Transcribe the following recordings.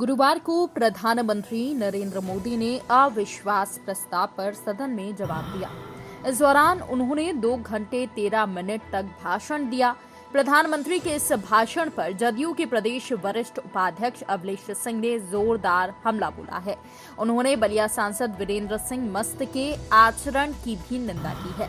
गुरुवार को प्रधानमंत्री नरेंद्र मोदी ने अविश्वास प्रस्ताव पर सदन में जवाब दिया। इस दौरान उन्होंने 2 घंटे 13 मिनट तक भाषण दिया। प्रधानमंत्री के इस भाषण पर जदयू के प्रदेश वरिष्ठ उपाध्यक्ष अवलेश सिंह ने जोरदार हमला बोला है। उन्होंने बलिया सांसद वीरेंद्र सिंह मस्त के आचरण की भी निंदा की है।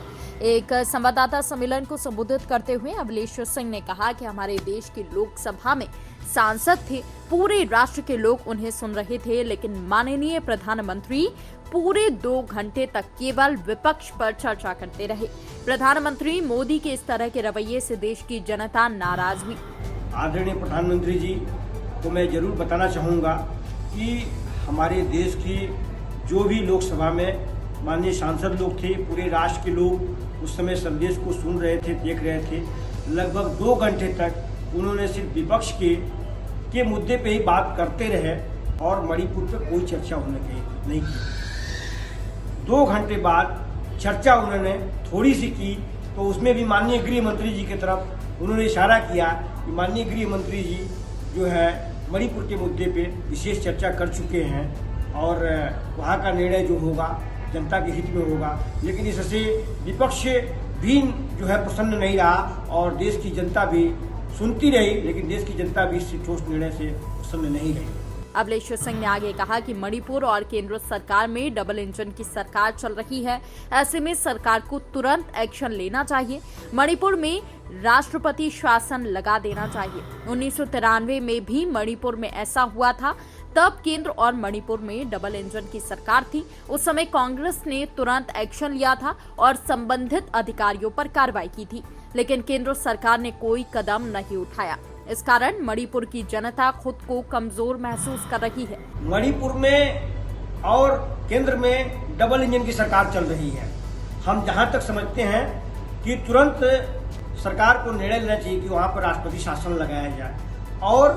एक संवाददाता सम्मेलन को संबोधित करते हुए अवलेश सिंह ने कहा कि हमारे देश की लोकसभा में सांसद थे, पूरे राष्ट्र के लोग उन्हें सुन रहे थे, लेकिन माननीय प्रधानमंत्री पूरे 2 घंटे तक केवल विपक्ष पर चर्चा करते रहे। प्रधानमंत्री मोदी के इस तरह के रवैये से देश की जनता नाराज हुई। आदरणीय प्रधानमंत्री जी को मैं जरूर बताना चाहूँगा कि हमारे देश की जो भी लोकसभा में माननीय सांसद लोग थे, पूरे राष्ट्र के लोग उस समय संदेश को सुन रहे थे, देख रहे थे। लगभग 2 घंटे तक उन्होंने सिर्फ विपक्ष के मुद्दे पे ही बात करते रहे और मणिपुर पे कोई चर्चा उन्होंने नहीं की। 2 घंटे बाद चर्चा उन्होंने थोड़ी सी की, तो उसमें भी माननीय गृह मंत्री जी की तरफ उन्होंने इशारा किया कि माननीय गृह मंत्री जी जो है मणिपुर के मुद्दे पे विशेष चर्चा कर चुके हैं और वहाँ का निर्णय जो होगा जनता के हित में होगा। लेकिन इससे विपक्ष भी जो है प्रसन्न नहीं रहा और देश की जनता भी सुनती रही, लेकिन देश की जनता भी इस ठोस निर्णय से प्रसन्न नहीं रही। अवलेश सिंह ने आगे कहा कि मणिपुर और केंद्र सरकार में डबल इंजन की सरकार चल रही है। ऐसे में सरकार को तुरंत एक्शन लेना चाहिए। मणिपुर में राष्ट्रपति शासन लगा देना चाहिए। 1993 में भी मणिपुर में ऐसा हुआ था, तब केंद्र और मणिपुर में डबल इंजन की सरकार थी। उस समय कांग्रेस ने तुरंत एक्शन लिया था और संबंधित अधिकारियों पर कार्रवाई की थी, लेकिन केंद्र सरकार ने कोई कदम नहीं उठाया। इस कारण मणिपुर की जनता खुद को कमजोर महसूस कर रही है। मणिपुर में और केंद्र में डबल इंजन की सरकार चल रही है। हम जहां तक समझते हैं कि तुरंत सरकार को निर्णय लेना चाहिए कि वहां पर राष्ट्रपति शासन लगाया जाए और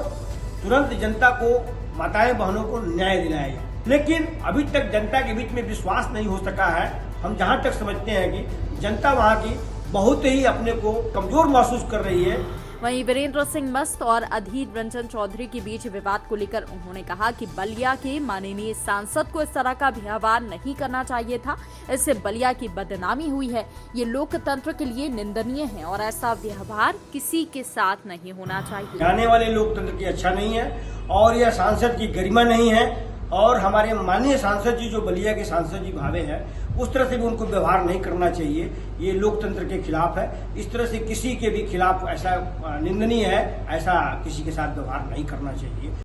तुरंत जनता को, माताएं बहनों को न्याय दिलाया जाए। लेकिन अभी तक जनता के बीच में विश्वास नहीं हो सका है। हम जहां तक समझते हैं कि जनता वहां की बहुत ही अपने को कमजोर महसूस कर रही है। वहीं वीरेंद्र सिंह मस्त और अधीर रंजन चौधरी के बीच विवाद को लेकर उन्होंने कहा कि बलिया के माननीय सांसद को इस तरह का व्यवहार नहीं करना चाहिए था। इससे बलिया की बदनामी हुई है। ये लोकतंत्र के लिए निंदनीय है और ऐसा व्यवहार किसी के साथ नहीं होना चाहिए। जाने वाले लोकतंत्र की अच्छा नहीं है और यह सांसद की गरिमा नहीं है और हमारे माननीय सांसद जी जो बलिया के सांसद जी भावे हैं, उस तरह से भी उनको व्यवहार नहीं करना चाहिए। ये लोकतंत्र के खिलाफ है। इस तरह से किसी के भी खिलाफ ऐसा निंदनीय है, ऐसा किसी के साथ व्यवहार नहीं करना चाहिए।